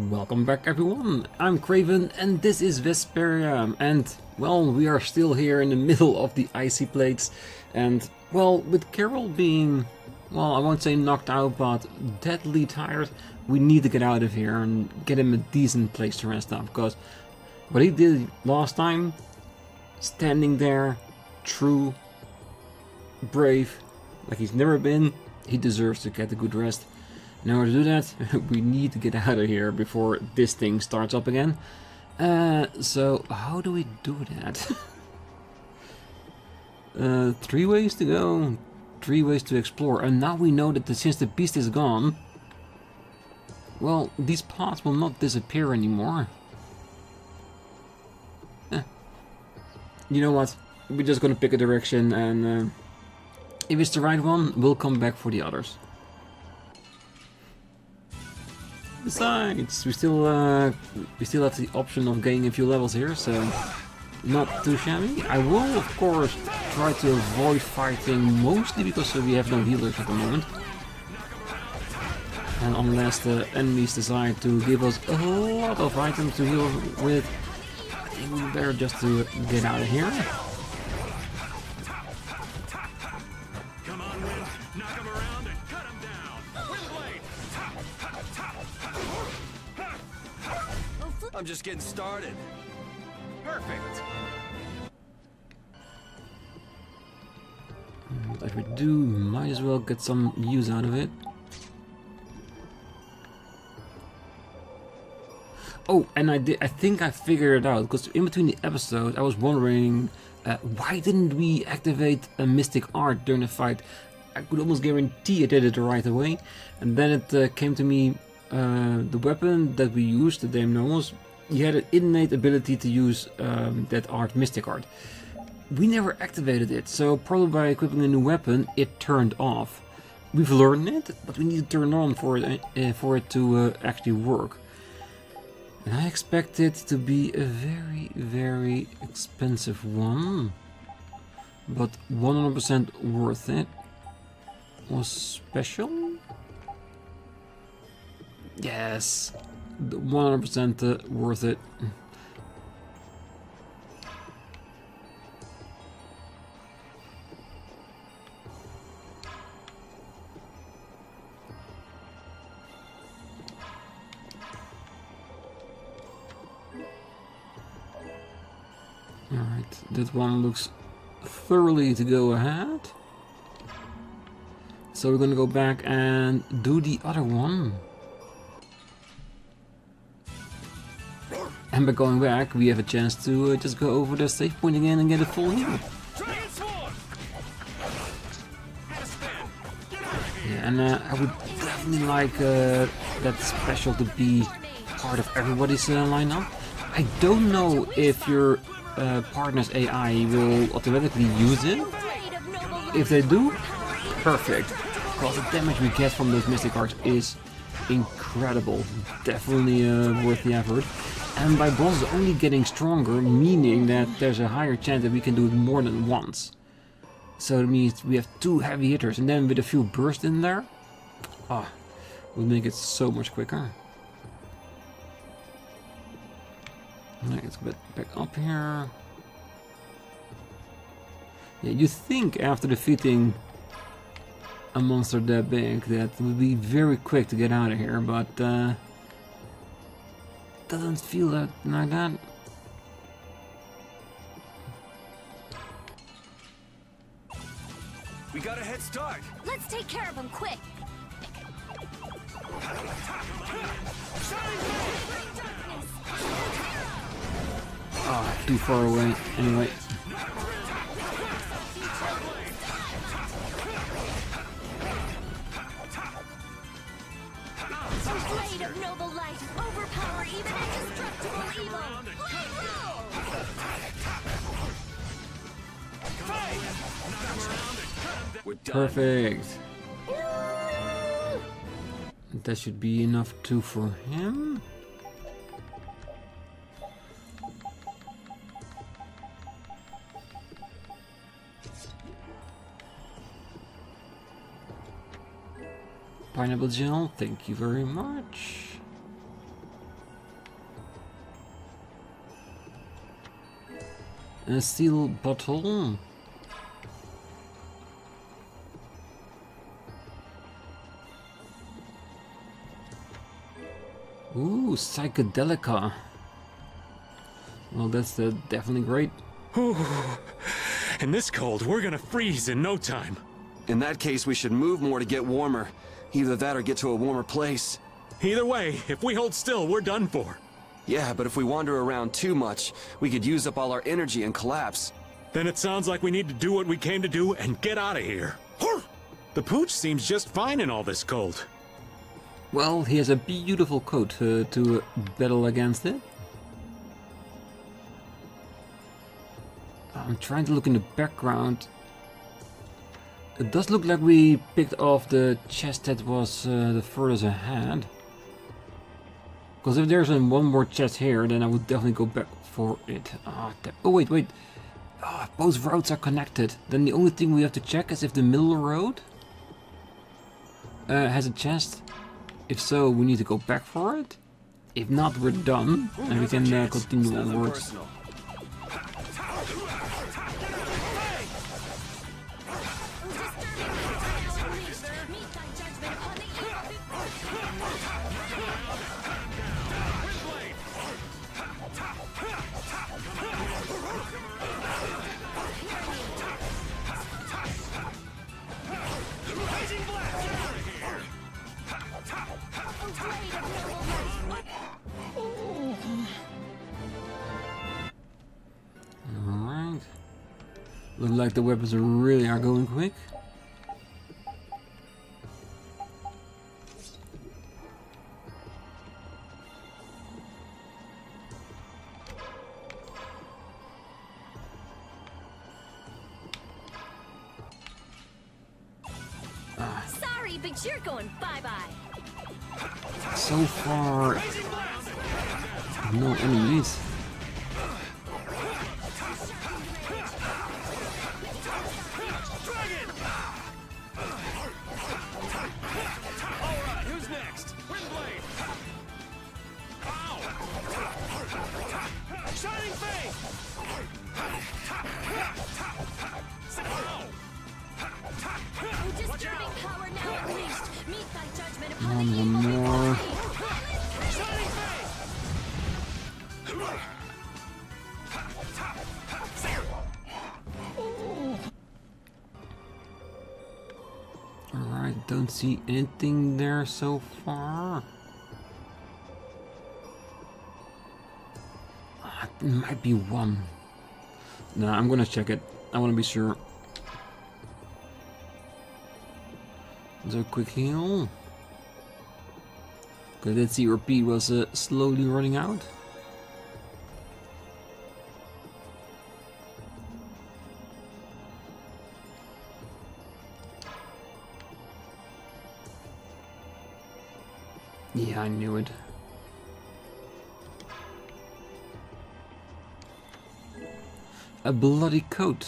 Welcome back everyone, I'm Craven and this is Vesperia, and well, we are still here in the middle of the icy plates, and well, with Carol being, well, I won't say knocked out, but deadly tired, we need to get out of here and get him a decent place to rest up, because what he did last time, standing there, true, brave, like he's never been, he deserves to get a good rest. In order to do that, we need to get out of here before this thing starts up again. So how do we do that? 3 ways to go, 3 ways to explore, and now we know that since the beast is gone, well, these paths will not disappear anymore. You know what? We're just gonna pick a direction, and if it's the right one, we'll come back for the others. Besides, we still have the option of gaining a few levels here, so not too shabby. I will, of course, try to avoid fighting, mostly because we have no healers at the moment. And unless the enemies decide to give us a lot of items to heal with, I think we better just to get out of here. I'm just getting started. Perfect. As we do, might as well get some use out of it. Oh, and I think I figured it out, because in between the episodes I was wondering why didn't we activate a mystic art during the fight. I could almost guarantee I did it right away, and then it came to me, the weapon that we used, the Dame Nomos, he had an innate ability to use that art, mystic art. We never activated it, so probably by equipping a new weapon, it turned off. We've learned it, but we need to turn it on for it to actually work. And I expect it to be a very, very expensive one, but 100% worth it. Was special? Yes, 100% worth it. Alright, that one looks thoroughly to go ahead. So we're gonna go back and do the other one. And by going back, we have a chance to just go over the save point again and get a full heal. Yeah, and I would definitely like that special to be part of everybody's lineup. I don't know if your partner's AI will automatically use it. If they do, perfect. Because the damage we get from those mystic arts is incredible. Definitely worth the effort. And by bosses only getting stronger, meaning that there's a higher chance that we can do it more than once. So it means we have 2 heavy hitters, and then with a few bursts in there, will make it so much quicker. Alright, let's get back up here. Yeah, you think after defeating a monster that big that it would be very quick to get out of here, but doesn't feel like that. We got a head start. Let's take care of him quick. Too far away. Anyway. Blade of noble light, overpower even indestructible evil. We're done. Perfect. That should be enough too for him. Pineapple gel, thank you very much. A steel bottle. Ooh, psychedelica. Well, that's definitely great. In this cold, we're gonna freeze in no time. In that case, we should move more to get warmer. Either that or get to a warmer place. Either way, if we hold still, we're done for. Yeah, but if we wander around too much, we could use up all our energy and collapse. Then it sounds like we need to do what we came to do and get out of here. The pooch seems just fine in all this cold. Well, he has a beautiful coat to battle against it. I'm trying to look in the background. It does look like we picked off the chest that was the furthest ahead. Because if there's one more chest here, then I would definitely go back for it. Oh, wait. Both roads are connected. Then the only thing we have to check is if the middle road has a chest. If so, we need to go back for it. If not, we're done. And we can continue onwards. Alright. Looks like the weapons really are going quick. Sorry, but you're going bye-bye. So far, no enemies. Alright, who's next? Windblade! Ow! Shining Fang! Disturbing power now unleashed. Meet thy judgment upon One the evil more. Shining Fang! Alright, don't see anything there so far. There might be one. Nah, I'm gonna check it. I wanna be sure. Is there a quick heal? Because that CRP was slowly running out. Yeah, I knew it. A bloody coat.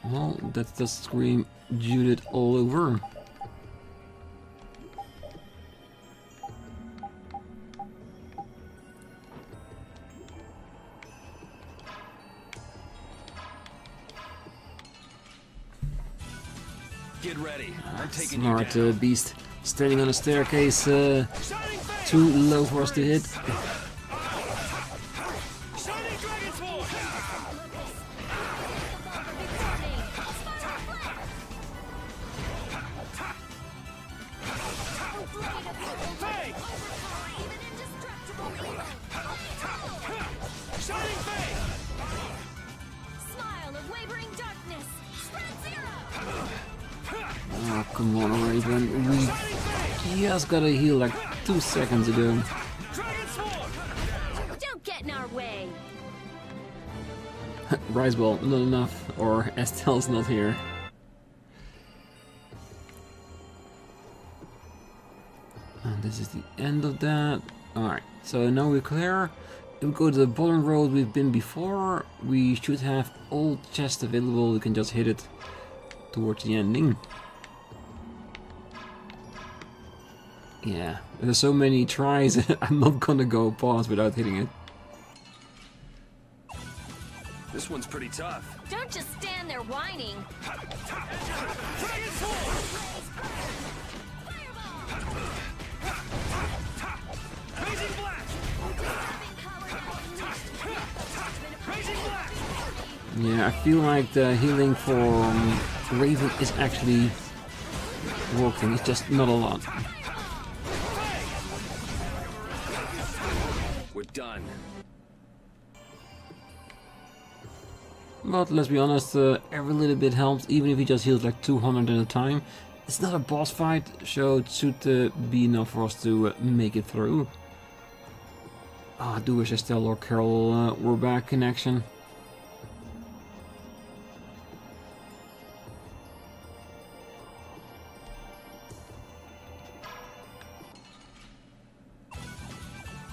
Well, that does scream Judith all over. Get ready. I'm taking Smart you down. beast. Standing on a staircase too low for us to hit. Shining Dragon Sword! Fang! Shining Fang! Smile of wavering darkness. Spread zero. Oh, come on, Raven. We just got a heal like 2 seconds ago. Dragon Sword! Don't get in our way. Rise Ball, not enough. Or Estelle's not here. And this is the end of that. Alright, so now we're clear. If we go to the bottom road we've been before, we should have all chests available. We can just hit it towards the ending. Yeah, there's so many tries, I'm not gonna go past without hitting it. one's pretty tough. Don't just stand there whining. Dragon Sword! Raising Blast! Raising Blast! Yeah, I feel like the healing for Raven is actually working. It's just not a lot. We're done. But let's be honest, every little bit helps, even if he just heals like 200 at a time. It's not a boss fight, so it should be enough for us to make it through. Oh, I do wish Estelle or Carol were back in action.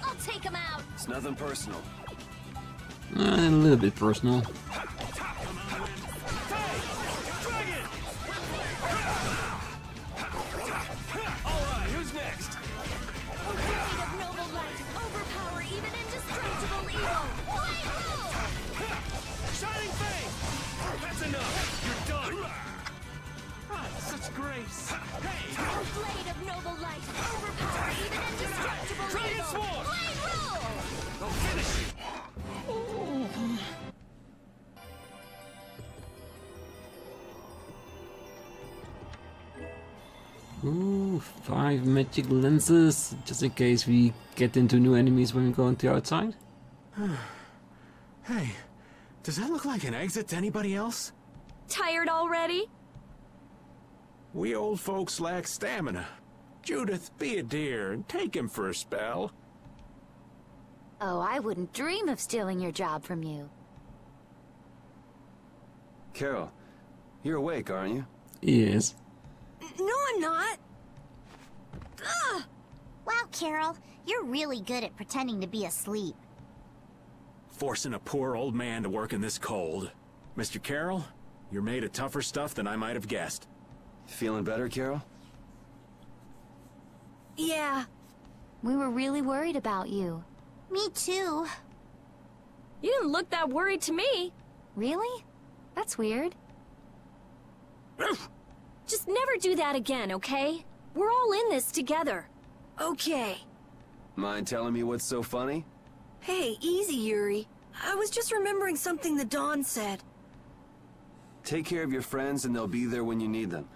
I'll take him out. It's nothing personal. A little bit personal. Alright, who's next? A blade of noble light, overpower even indestructible evil. White rule! Shining Fang! That's enough! You're done! Such grace. A blade of noble light, overpower even indestructible Dragon evil. Sword! White rule! I'll finish you! Ooh, 5 magic lenses, just in case we get into new enemies when we go into outside. Hey, does that look like an exit to anybody else? Tired already? We old folks lack stamina. Judith, be a dear and take him for a spell. Oh, I wouldn't dream of stealing your job from you. Carol, you're awake, aren't you? Yes. No, I'm not. Wow, Carol, you're really good at pretending to be asleep. Forcing a poor old man to work in this cold. Mr. Carroll, you're made of tougher stuff than I might have guessed. Feeling better, Carol? Yeah. We were really worried about you. Me too. You didn't look that worried to me. Really? That's weird. Just never do that again, okay? We're all in this together. Okay. Mind telling me what's so funny? Hey, easy, Yuri. I was just remembering something the Dawn said. Take care of your friends and they'll be there when you need them.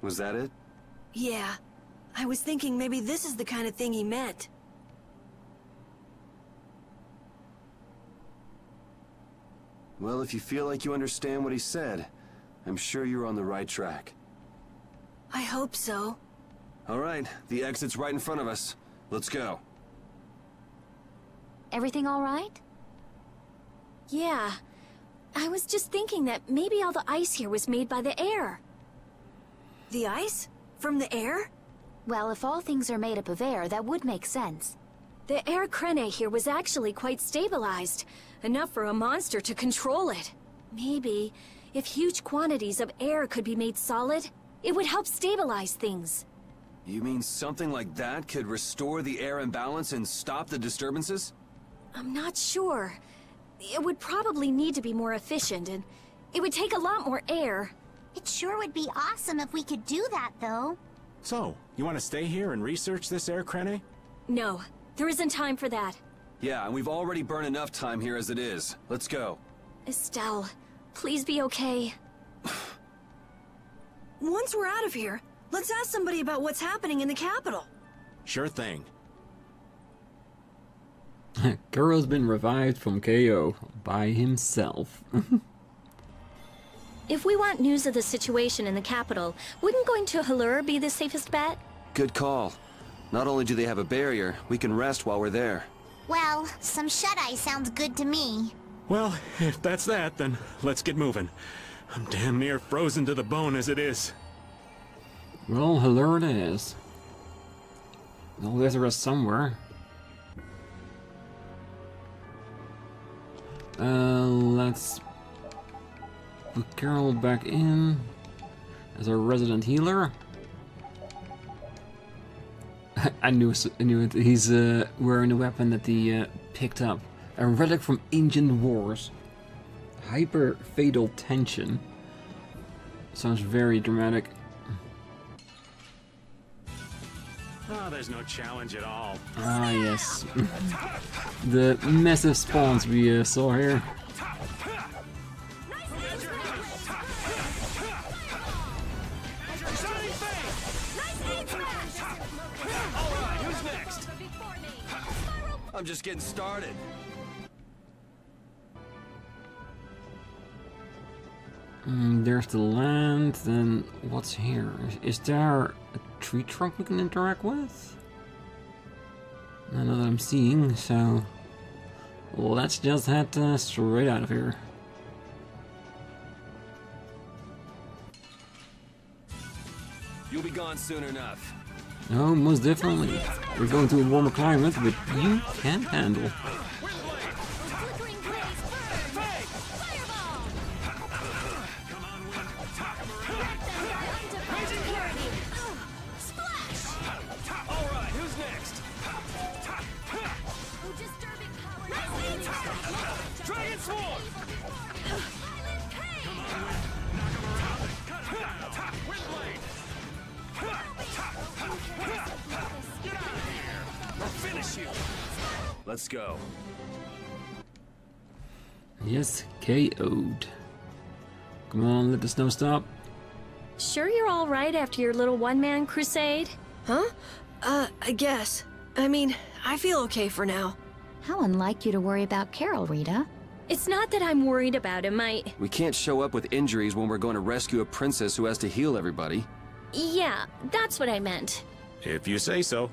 Was that it? Yeah. I was thinking maybe this is the kind of thing he meant. Well, if you feel like you understand what he said, I'm sure you're on the right track. I hope so. All right, the exit's right in front of us. Let's go. Everything all right? Yeah. I was just thinking that maybe all the ice here was made by the air. The ice? From the air? Well, if all things are made up of air, that would make sense. The air crene here was actually quite stabilized, enough for a monster to control it. Maybe, if huge quantities of air could be made solid, it would help stabilize things. You mean something like that could restore the air imbalance and stop the disturbances? I'm not sure. It would probably need to be more efficient, and it would take a lot more air. It sure would be awesome if we could do that, though. So, you want to stay here and research this air crane? No, there isn't time for that. Yeah, and we've already burned enough time here as it is. Let's go. Estelle, please be okay. Once we're out of here, let's ask somebody about what's happening in the capital. Sure thing. Carol's been revived from KO by himself. If we want news of the situation in the capital, wouldn't going to Halur be the safest bet? Good call. Not only do they have a barrier, we can rest while we're there. Well, some shut-eye sounds good to me. Well, if that's that, then let's get moving. I'm damn near frozen to the bone as it is. Well, hello it is. Well, there's a rest somewhere. Let's put Carol back in as our resident healer. I knew it. He's wearing a weapon that he picked up. A relic from ancient wars. Hyper fatal tension. Sounds very dramatic. Oh, there's no challenge at all. Ah, yes. The massive spawns we saw here. Alright, who's next? I'm just getting started. There's the land, then what's here? Is there a tree trunk we can interact with? None that I'm seeing, so let's just head straight out of here. You'll be gone soon enough. Oh, most definitely. We're going to a warmer climate, but you can't handle. Let's go. Yes, KO'd. Come on, let the snow stop. Sure you're all right after your little one-man crusade? Huh? I guess. I mean, I feel okay for now. How unlike you to worry about Carol, Rita. It's not that I'm worried about him, We can't show up with injuries when we're going to rescue a princess who has to heal everybody. Yeah, that's what I meant. If you say so.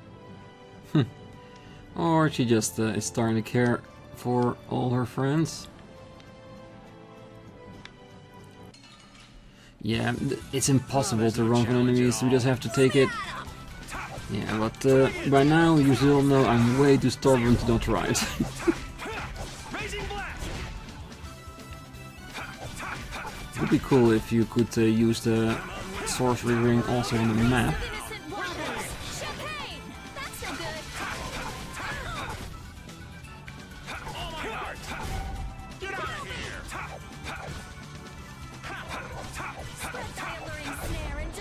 Or she just is starting to care for all her friends. Yeah, it's impossible to run from enemies, we just have to take it. Yeah, but by now you still know I'm way too stubborn to not try it. It would be cool if you could use the sorcery ring also on the map.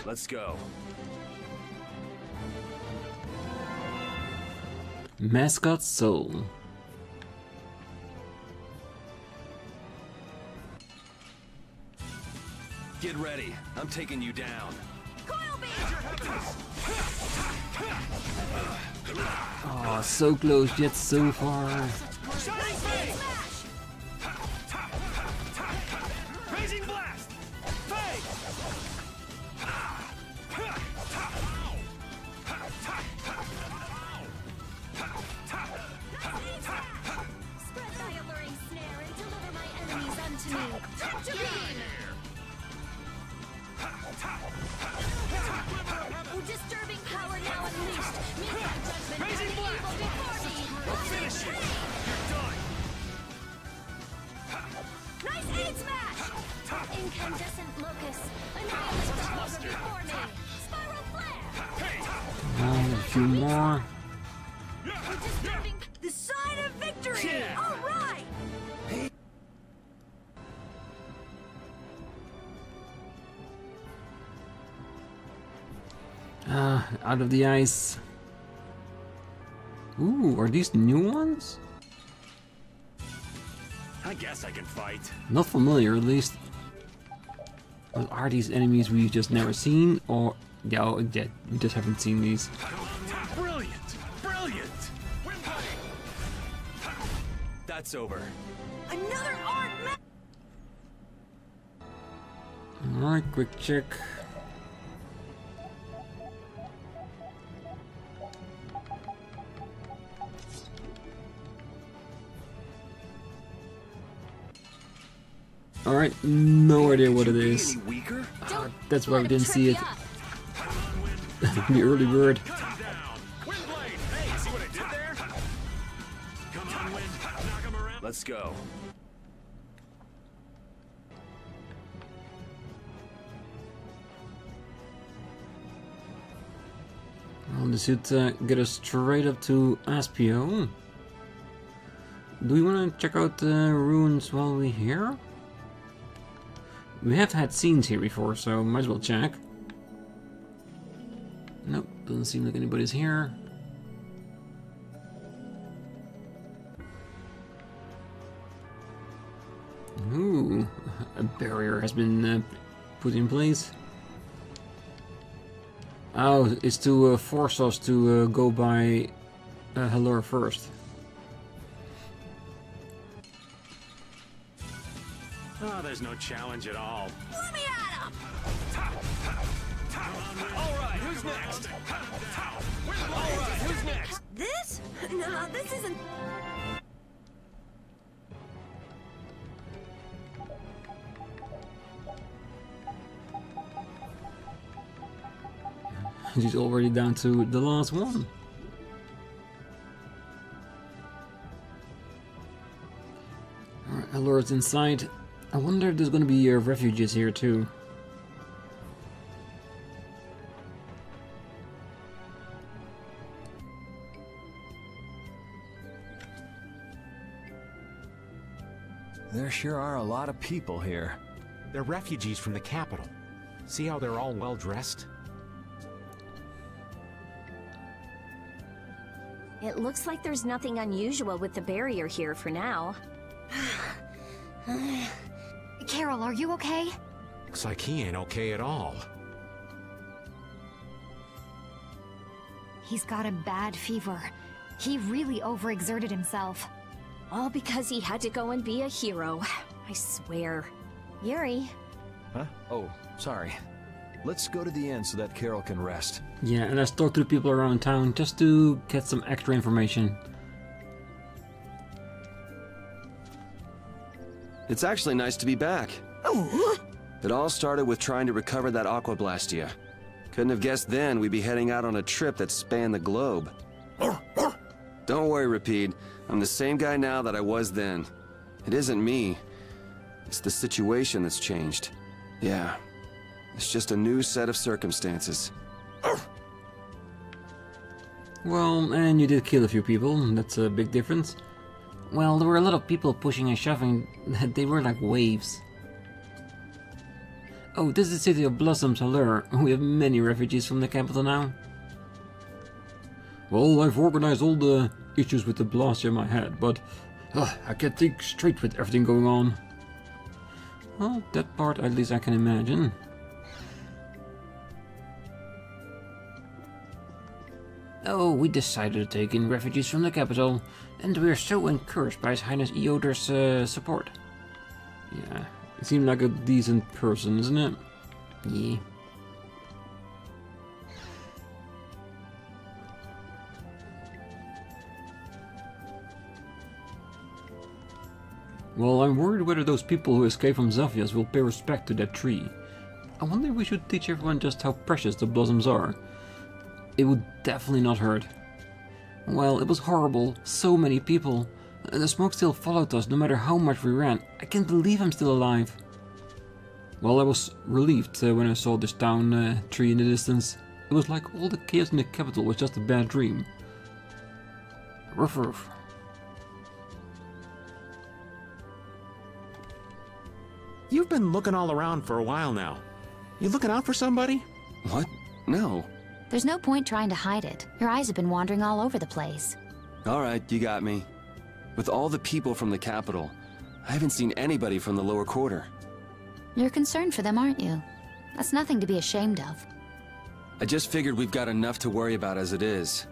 Let's go. Mascot Soul. Get ready. I'm taking you down. Oh, so close yet so far. A few more. The sign of victory! All right! Out of the ice. Ooh, are these new ones? I guess I can fight. Not familiar, at least. But are these enemies we've just never seen, or yeah, we just haven't seen these? Brilliant! Brilliant! That's over. Another art map! Alright, quick check. Alright, no idea what it is. That's why we didn't see it. The early bird. Let's go. Well, this should get us straight up to Aspio. Do we want to check out the ruins while we're here? We have had scenes here before, so might as well check. Nope, doesn't seem like anybody's here. Ooh, a barrier has been put in place. Oh, it's to force us to go by Halor first. Oh, there's no challenge at all. Let me at him! Alright, who's next? Alright, who's next? This? No, this isn't... She's already down to the last one. Alright, Halor's inside. I wonder if there's gonna be refugees here too. There sure are a lot of people here. They're refugees from the capital. See how they're all well dressed? It looks like there's nothing unusual with the barrier here for now. Carol, are you okay? Looks like he ain't okay at all. He's got a bad fever. He really overexerted himself. All because he had to go and be a hero. I swear. Yuri. Huh? Oh, sorry. Let's go to the inn so that Carol can rest. Yeah, and let's talk to the people around town just to get some extra information. It's actually nice to be back. It all started with trying to recover that aqua blastia. Couldn't have guessed then we'd be heading out on a trip that spanned the globe. Don't worry, Rapide. I'm the same guy now that I was then. It isn't me. It's the situation that's changed. Yeah. It's just a new set of circumstances. Well, and you did kill a few people, that's a big difference. Well, there were a lot of people pushing and shoving, they were like waves. Oh, this is the city of Blossoms, Halor. We have many refugees from the capital now. Well, I've organized all the issues with the blastia in my head, but I can't think straight with everything going on. Well, that part at least I can imagine. Oh, we decided to take in refugees from the capital, and we are so encouraged by His Highness Eoder's support. Yeah, he seemed like a decent person, isn't it? Yeah. Well, I'm worried whether those people who escaped from Xavias will pay respect to that tree. I wonder if we should teach everyone just how precious the blossoms are. It would definitely not hurt. Well, it was horrible. So many people. The smoke still followed us no matter how much we ran. I can't believe I'm still alive. Well, I was relieved when I saw this town tree in the distance. It was like all the chaos in the capital was just a bad dream. Ruff ruff. You've been looking all around for a while now. You looking out for somebody? What? No. There's no point trying to hide it. Your eyes have been wandering all over the place. Alright, you got me. With all the people from the capital, I haven't seen anybody from the lower quarter. You're concerned for them, aren't you? That's nothing to be ashamed of. I just figured we've got enough to worry about as it is.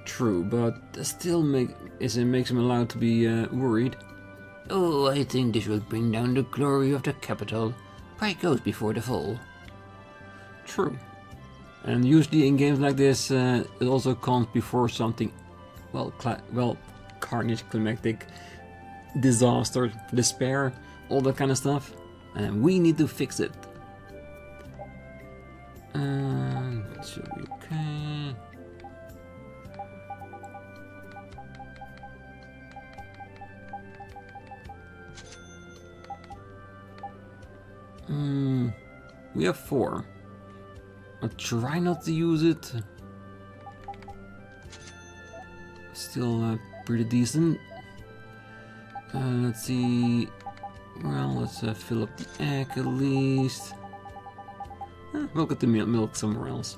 True, but that still makes him allowed to be worried. Oh, I think this will bring down the glory of the capital. Pride goes before the fall. True. And usually in games like this, it also comes before something, well, carnage, climactic, disaster, despair, all that kind of stuff. And we need to fix it. Should be okay. We have 4. I'll try not to use it. Still pretty decent. Let's see. Well, let's fill up the egg at least. We'll get the milk somewhere else.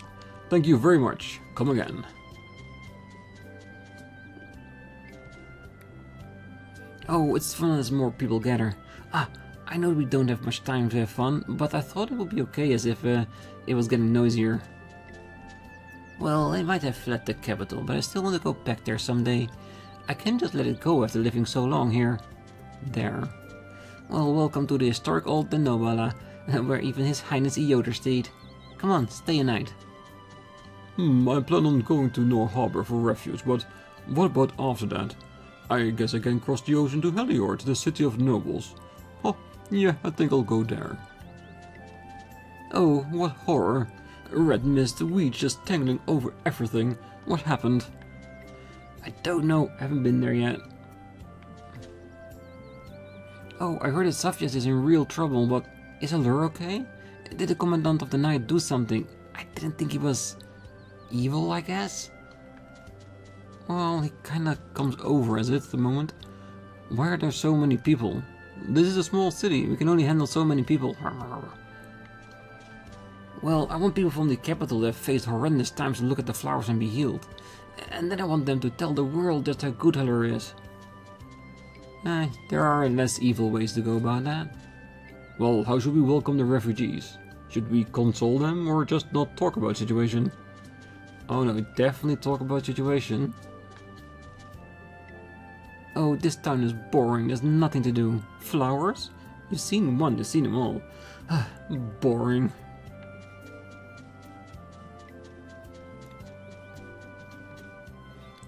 Thank you very much. Come again. Oh, it's fun as more people gather. I know we don't have much time to have fun, but I thought it would be okay as if it was getting noisier. Well, I might have fled the capital, but I still want to go back there someday. I can't just let it go after living so long here. There. Well, welcome to the historic old Denobala, where even His Highness Eoder stayed. Come on, stay a night. I plan on going to Nor Harbor for refuge, but what about after that? I guess I can cross the ocean to Heliord, the city of nobles. Oh, yeah, I think I'll go there. Oh, what horror. Red mist, weeds just tangling over everything. What happened? I don't know, I haven't been there yet. Oh, I heard that Safias is in real trouble, but is Allure okay? Did the Commandant of the Night do something? I didn't think he was evil, I guess? Well, he kinda comes over as it at the moment. Why are there so many people? This is a small city, we can only handle so many people. Well, I want people from the capital that have faced horrendous times to look at the flowers and be healed. And then I want them to tell the world just how good Allure is. There are less evil ways to go about that. Well, how should we welcome the refugees? Should we console them or just not talk about situation? Oh no, definitely talk about situation. Oh, this town is boring, there's nothing to do. Flowers? You've seen one, you've seen them all. Boring.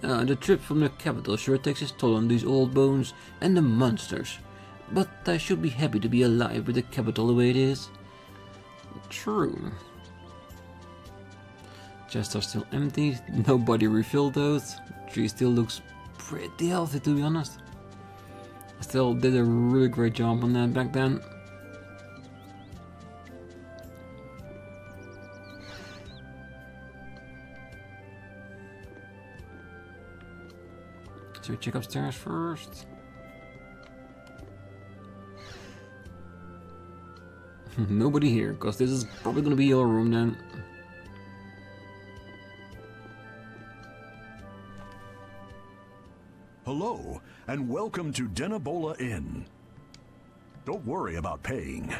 The trip from the capital sure takes its toll on these old bones and the monsters. But I should be happy to be alive with the capital the way it is. True. Chests are still empty, nobody refilled those. Tree still looks pretty healthy, to be honest. I still did a really great job on that back then. Should we check upstairs first? Nobody here, because this is probably gonna be your room then. Hello, and welcome to Denebola Inn. Don't worry about paying.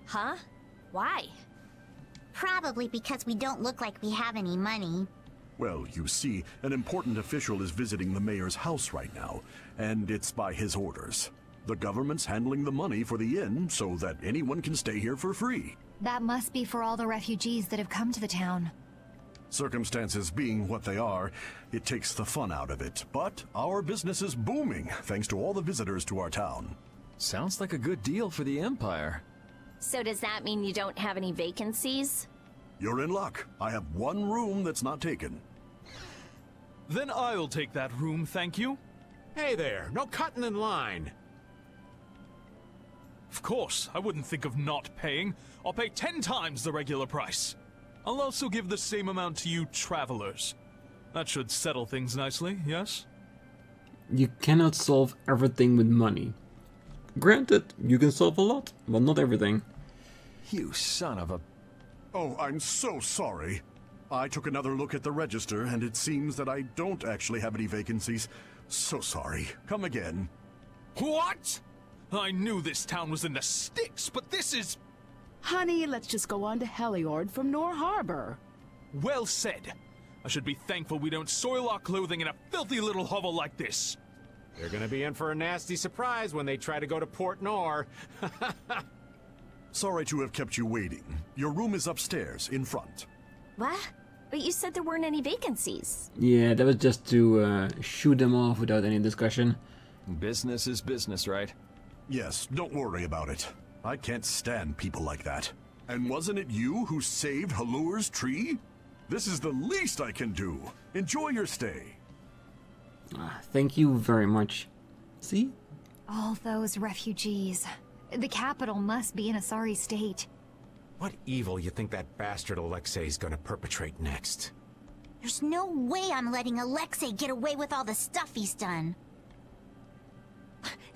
Huh? Why? Probably because we don't look like we have any money. Well, you see, an important official is visiting the mayor's house right now, and it's by his orders. The government's handling the money for the inn so that anyone can stay here for free. That must be for all the refugees that have come to the town. Circumstances being what they are, it takes the fun out of it. But our business is booming, thanks to all the visitors to our town. Sounds like a good deal for the Empire. So does that mean you don't have any vacancies? You're in luck. I have one room that's not taken. Then I'll take that room, thank you. Hey there, no cutting in line. Of course, I wouldn't think of not paying. I'll pay 10 times the regular price. I'll also give the same amount to you travelers. That should settle things nicely, yes? You cannot solve everything with money. Granted, you can solve a lot, but not everything. You son of a... Oh, I'm so sorry. I took another look at the register, and it seems that I don't actually have any vacancies. So sorry. Come again. What? I knew this town was in the sticks, but this is... Honey, let's just go on to Heliord from Nor Harbor. Well said. I should be thankful we don't soil our clothing in a filthy little hovel like this. They're gonna be in for a nasty surprise when they try to go to Port Nor. Sorry to have kept you waiting. Your room is upstairs, in front. What? But you said there weren't any vacancies. Yeah, that was just to shoot them off without any discussion. Business is business, right? Yes, don't worry about it. I can't stand people like that. And wasn't it you who saved Halure's tree? This is the least I can do. Enjoy your stay. Thank you very much. See? All those refugees. The capital must be in a sorry state. What evil you think that bastard Alexei's gonna perpetrate next? There's no way I'm letting Alexei get away with all the stuff he's done.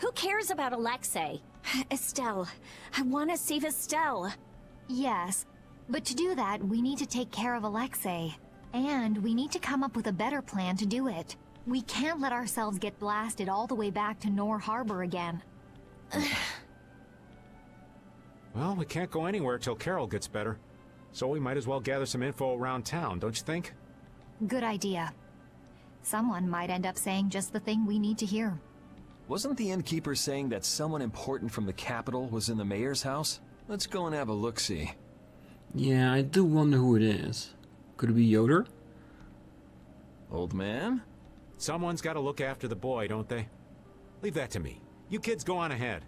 Who cares about Alexei? Estelle. I want to save Estelle. Yes, but to do that, we need to take care of Alexei. And we need to come up with a better plan to do it. We can't let ourselves get blasted all the way back to Nor Harbor again. Well, we can't go anywhere till Carol gets better. So we might as well gather some info around town, don't you think? Good idea. Someone might end up saying just the thing we need to hear. Wasn't the innkeeper saying that someone important from the capital was in the mayor's house? Let's go and have a look-see. Yeah, I do wonder who it is. Could it be Yoder? Old man? Someone's got to look after the boy, don't they? Leave that to me. You kids go on ahead.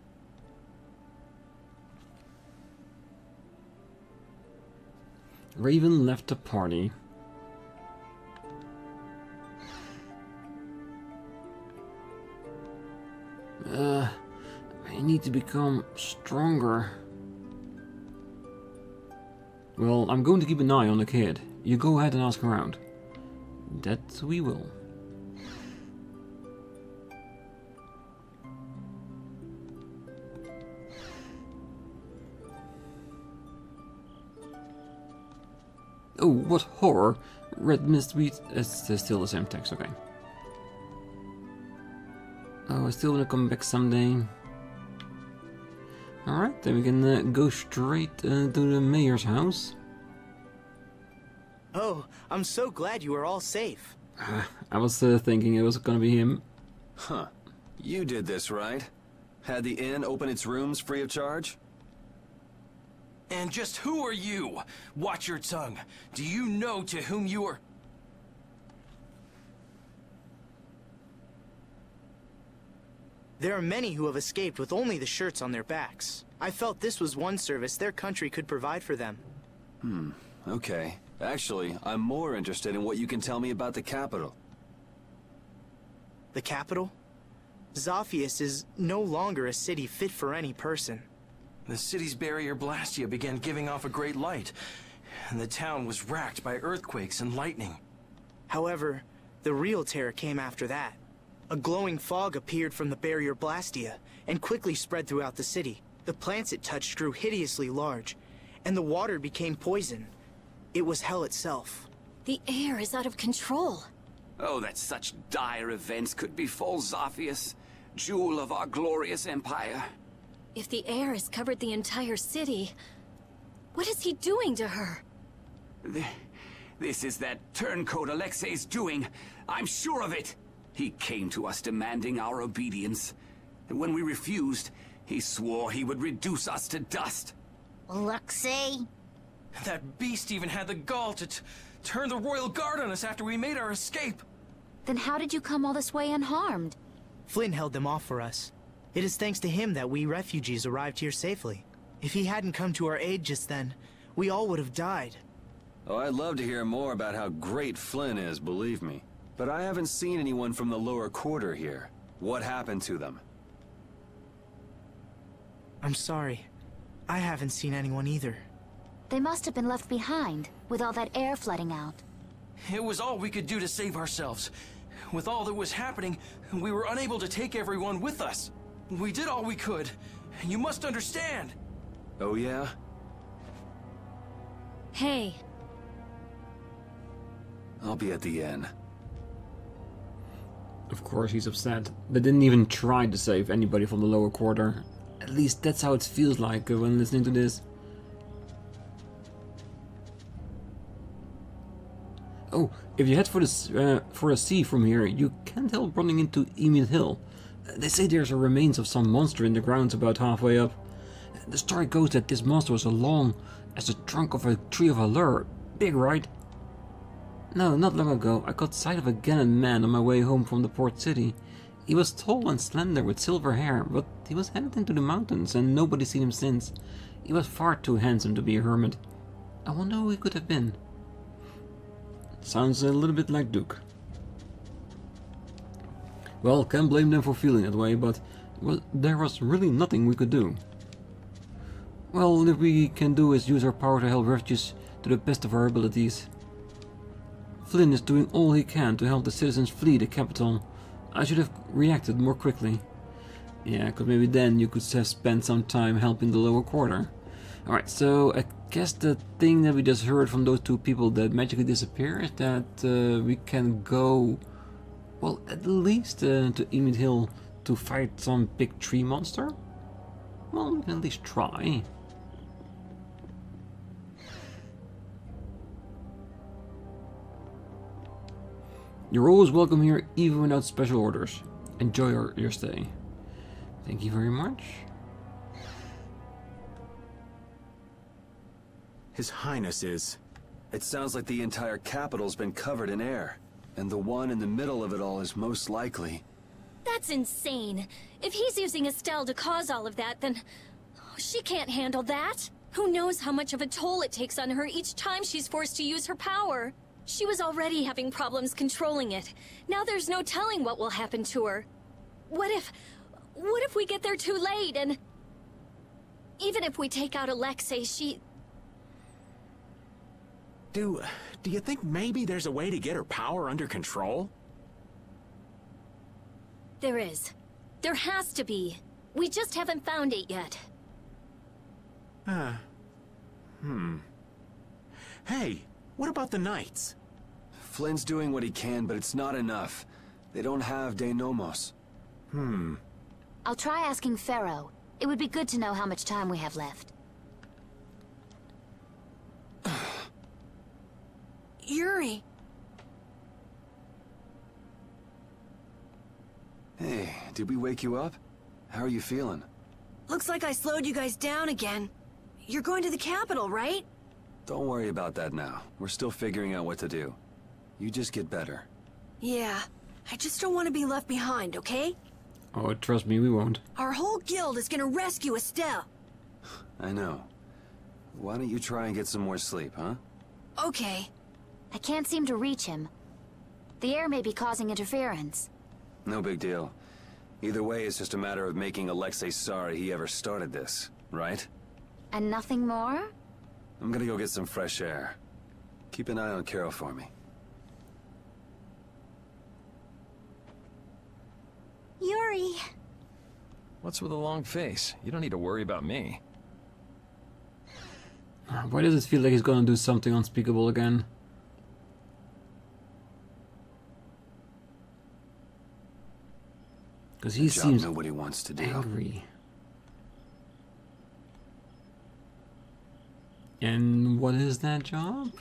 Raven left the party. I need to become stronger. Well, I'm going to keep an eye on the kid. You go ahead and ask around. That we will. Oh, what horror! Red mist wheat. It's still the same text, okay. Oh, I still want to come back someday. Alright, then we can go straight to the mayor's house. Oh, I'm so glad you are all safe. I was thinking it was gonna be him. Huh. You did this, right? Had the inn open its rooms free of charge? And just who are you? Watch your tongue. Do you know to whom you are... There are many who have escaped with only the shirts on their backs. I felt this was one service their country could provide for them. Okay. Actually, I'm more interested in what you can tell me about the capital. The capital? Zophius is no longer a city fit for any person. The city's barrier blastia began giving off a great light, and the town was racked by earthquakes and lightning. However, the real terror came after that. A glowing fog appeared from the barrier blastia and quickly spread throughout the city. The plants it touched grew hideously large, and the water became poison. It was hell itself. The air is out of control. Oh, that such dire events could befall Zophius, jewel of our glorious empire. If the air has covered the entire city, what is he doing to her? This is that turncoat Alexei's doing. I'm sure of it. He came to us demanding our obedience. And when we refused, he swore he would reduce us to dust. Alexei? That beast even had the gall to turn the royal guard on us after we made our escape. Then how did you come all this way unharmed? Flynn held them off for us. It is thanks to him that we refugees arrived here safely. If he hadn't come to our aid just then, we all would have died. Oh, I'd love to hear more about how great Flynn is, believe me. But I haven't seen anyone from the lower quarter here. What happened to them? I'm sorry. I haven't seen anyone either. They must have been left behind, with all that air flooding out. It was all we could do to save ourselves. With all that was happening, we were unable to take everyone with us. We did all we could. You must understand. Oh, yeah? Hey. I'll be at the inn. Of course he's upset. They didn't even try to save anybody from the lower quarter. At least that's how it feels like when listening to this. Oh, if you head for a sea from here, you can't help running into Emil Hill. They say there's a remains of some monster in the grounds about halfway up. The story goes that this monster was as long as the trunk of a tree of allure. Big, right? No, not long ago, I caught sight of a gallant man on my way home from the port city. He was tall and slender with silver hair, but he was headed into the mountains and nobody's seen him since. He was far too handsome to be a hermit. I wonder who he could have been. Sounds a little bit like Duke. Well, can't blame them for feeling that way, but well, there was really nothing we could do. Well, if we can do is use our power to help refugees to the best of our abilities. Flynn is doing all he can to help the citizens flee the capital. I should have reacted more quickly. Yeah, because maybe then you could have spent some time helping the lower quarter. Alright, so I guess the thing that we just heard from those two people that magically disappear is that we can go, well, at least to Emid Hill to fight some big tree monster. Well, we can at least try. You're always welcome here, even without special orders. Enjoy your stay. Thank you very much. His Highness is... It sounds like the entire capital's been covered in air. And the one in the middle of it all is most likely... That's insane. If he's using Estelle to cause all of that, then... she can't handle that. Who knows how much of a toll it takes on her each time she's forced to use her power. She was already having problems controlling it. Now there's no telling what will happen to her. What if we get there too late and... Even if we take out Alexei, she... Do you think maybe there's a way to get her power under control? There is. There has to be. We just haven't found it yet. Hey, what about the Knights? Flynn's doing what he can, but it's not enough. They don't have De Nomos. I'll try asking Pharaoh. It would be good to know how much time we have left. Yuri! Hey, did we wake you up? How are you feeling? Looks like I slowed you guys down again. You're going to the capital, right? Don't worry about that now. We're still figuring out what to do. You just get better. Yeah. I just don't want to be left behind, okay? Oh, trust me, we won't. Our whole guild is gonna rescue Estelle. I know. Why don't you try and get some more sleep, huh? Okay. I can't seem to reach him. The air may be causing interference. No big deal. Either way, it's just a matter of making Alexei sorry he ever started this, right? And nothing more? I'm gonna go get some fresh air. Keep an eye on Carol for me. Yuri! What's with a long face? You don't need to worry about me. Why does it feel like he's gonna do something unspeakable again? Because he seems nobody wants to do. Angry. And what is that job?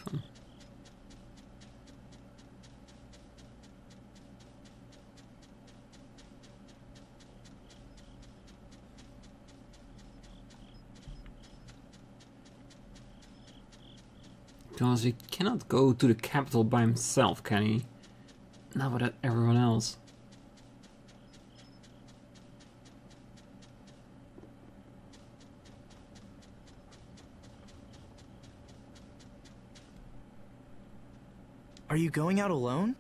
Because he cannot go to the capital by himself, can he? Not without everyone else. Are you going out alone?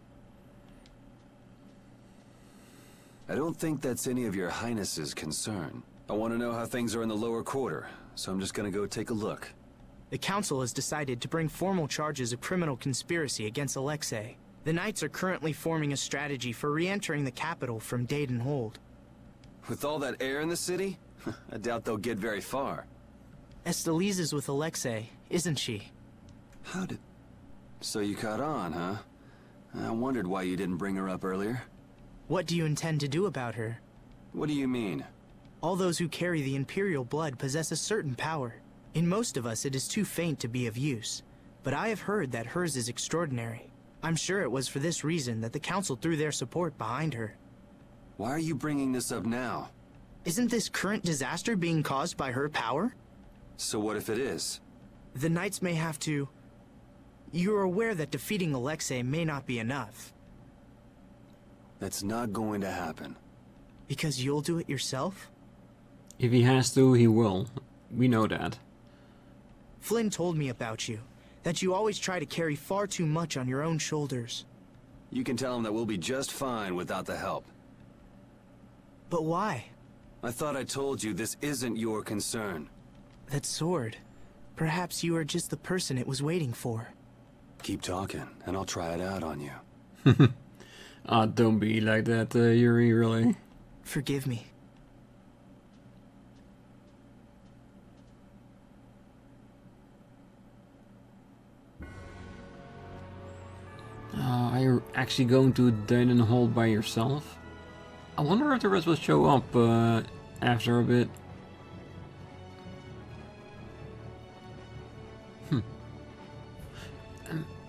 I don't think that's any of your Highness's concern. I want to know how things are in the lower quarter, so I'm just gonna go take a look. The Council has decided to bring formal charges of criminal conspiracy against Alexei. The Knights are currently forming a strategy for re-entering the capital from Dayton Hold. With all that air in the city? I doubt they'll get very far. Estelise is with Alexei, isn't she? How did... So you caught on, huh? I wondered why you didn't bring her up earlier. What do you intend to do about her? What do you mean? All those who carry the Imperial blood possess a certain power. In most of us, it is too faint to be of use. But I have heard that hers is extraordinary. I'm sure it was for this reason that the Council threw their support behind her. Why are you bringing this up now? Isn't this current disaster being caused by her power? So what if it is? The Knights may have to... You're aware that defeating Alexei may not be enough. That's not going to happen. Because you'll do it yourself? If he has to, he will. We know that. Flynn told me about you. That you always try to carry far too much on your own shoulders. You can tell him that we'll be just fine without the help. But why? I thought I told you this isn't your concern. That sword. Perhaps you are just the person it was waiting for. Keep talking, and I'll try it out on you. Don't be like that, Yuri, really. Forgive me. actually going to Dining Hall by yourself? I wonder if the rest will show up after a bit.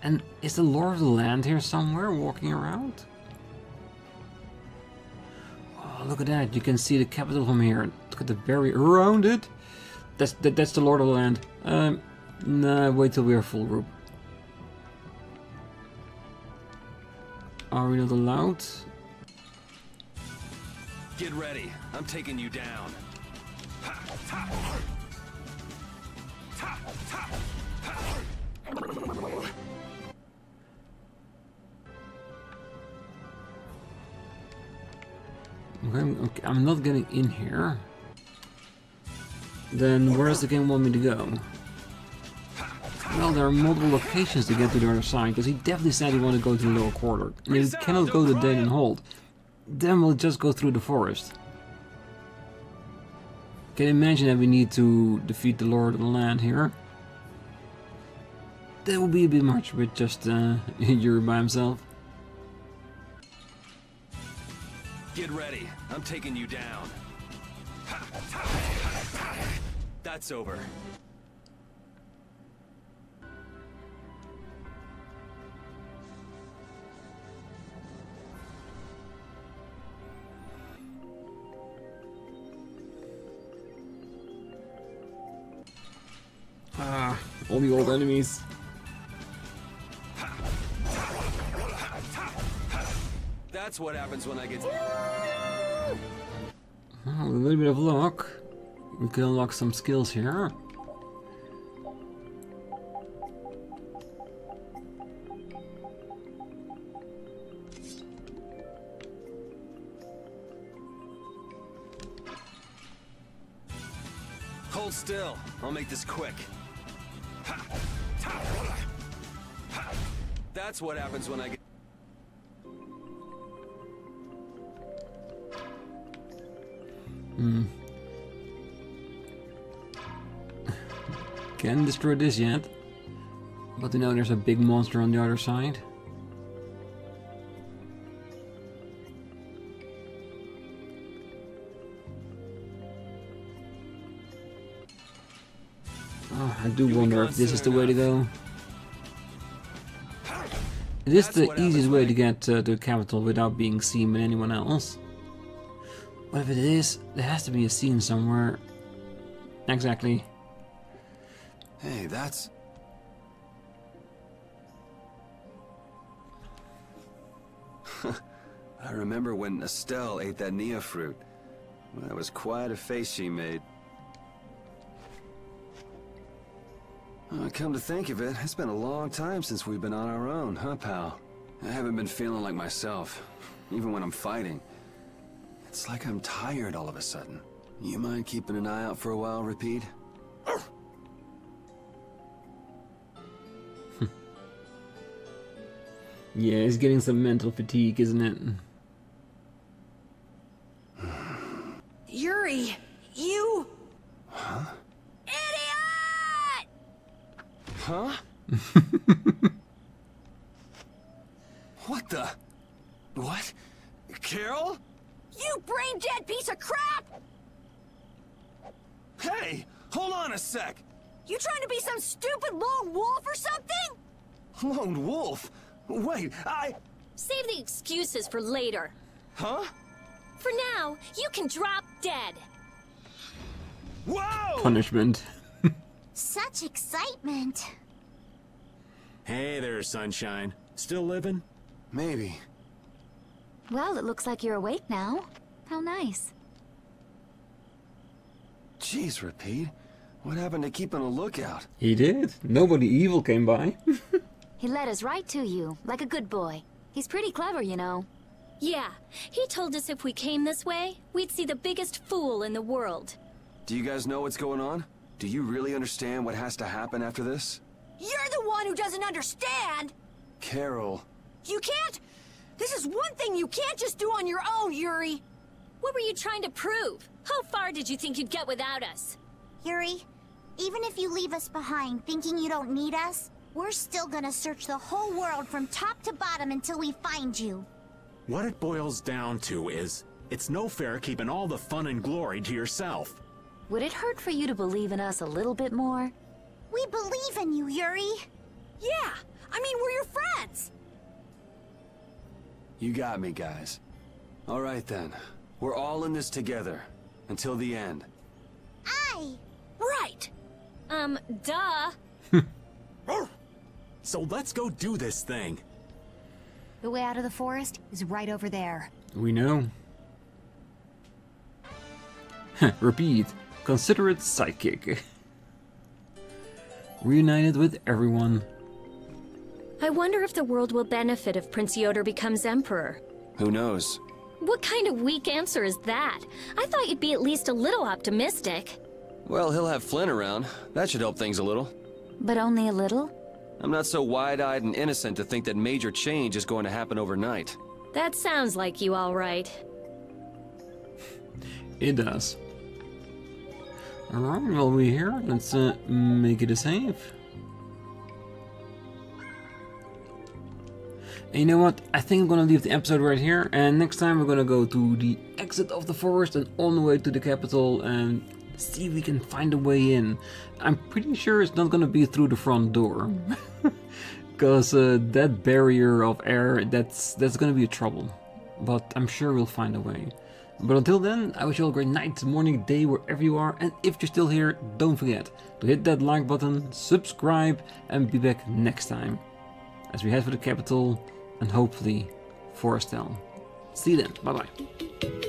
And is the Lord of the Land here somewhere walking around? Oh, look at that. You can see the capital from here. Look at the barrier around it. That's the Lord of the Land. Nah, wait till we are full group. Are we not allowed? Get ready. I'm taking you down. Okay, I'm not getting in here. Then where does the game want me to go? Well, there are multiple locations to get to the other side, because he definitely said he wanted to go to the lower quarter. And he cannot go to Dane Hold. Then we'll just go through the forest. Can you imagine that we need to defeat the Lord of the Land here? That would be a bit much with just Yuri by himself. Get ready. I'm taking you down. That's over. Ah, all the old enemies. That's what happens when I get... Oh, a little bit of luck. We can unlock some skills here. Hold still. I'll make this quick. That's what happens when I get... Can't destroy this yet. But you know there's a big monster on the other side. Oh, I do wonder if this is the way to go. It is the easiest way to get to the capital without being seen by anyone else. But if it is, there has to be a scene somewhere. Exactly. Hey, that's... I remember when Estelle ate that Nia fruit. That was quite a face she made. Come to think of it, it's been a long time since we've been on our own, huh, pal? I haven't been feeling like myself, even when I'm fighting. It's like I'm tired all of a sudden. You mind keeping an eye out for a while, Repeat? Yeah, it's getting some mental fatigue, isn't it? Yuri, you... Huh? Idiot! Huh? What the... What? Carol? You brain-dead piece of crap! Hey! Hold on a sec! You trying to be some stupid lone wolf or something? Lone wolf? Wait, Save the excuses for later. Huh? For now, you can drop dead. Whoa! Punishment. Such excitement. Hey there, sunshine. Still living? Maybe. Well, it looks like you're awake now. How nice. Jeez, Repeat. What happened to keeping a lookout? He did. Nobody evil came by. He led us right to you, like a good boy. He's pretty clever, you know. Yeah, he told us if we came this way, we'd see the biggest fool in the world. Do you guys know what's going on? Do you really understand what has to happen after this? You're the one who doesn't understand! Carol. You can't... This is one thing you can't just do on your own, Yuri! What were you trying to prove? How far did you think you'd get without us? Yuri, even if you leave us behind thinking you don't need us, We're still gonna search the whole world from top to bottom until we find you. What it boils down to is, it's no fair keeping all the fun and glory to yourself. Would it hurt for you to believe in us a little bit more? We believe in you, Yuri. Yeah, I mean, we're your friends. You got me, guys. All right then. We're all in this together. Until the end. Right. Duh. So let's go do this thing. The way out of the forest is right over there. We know. Repeat. Consider it sidekick. Reunited with everyone. I wonder if the world will benefit if Prince Yoder becomes emperor. Who knows? What kind of weak answer is that? I thought you'd be at least a little optimistic. Well, he'll have Flynn around. That should help things a little. But only a little? I'm not so wide-eyed and innocent to think that major change is going to happen overnight. That sounds like you all right. It does. Alright, well we're here. Let's make it a save. And you know what? I think I'm gonna leave the episode right here, and next time we're gonna go to the exit of the forest and on the way to the capital and see if we can find a way in. I'm pretty sure it's not gonna be through the front door. Because that barrier of air, that's gonna be a trouble. But I'm sure we'll find a way. But until then, I wish you all a great night, morning, day, wherever you are. And if you're still here, don't forget to hit that like button, subscribe, and be back next time as we head for the capital and hopefully Forestel. See you then. Bye bye.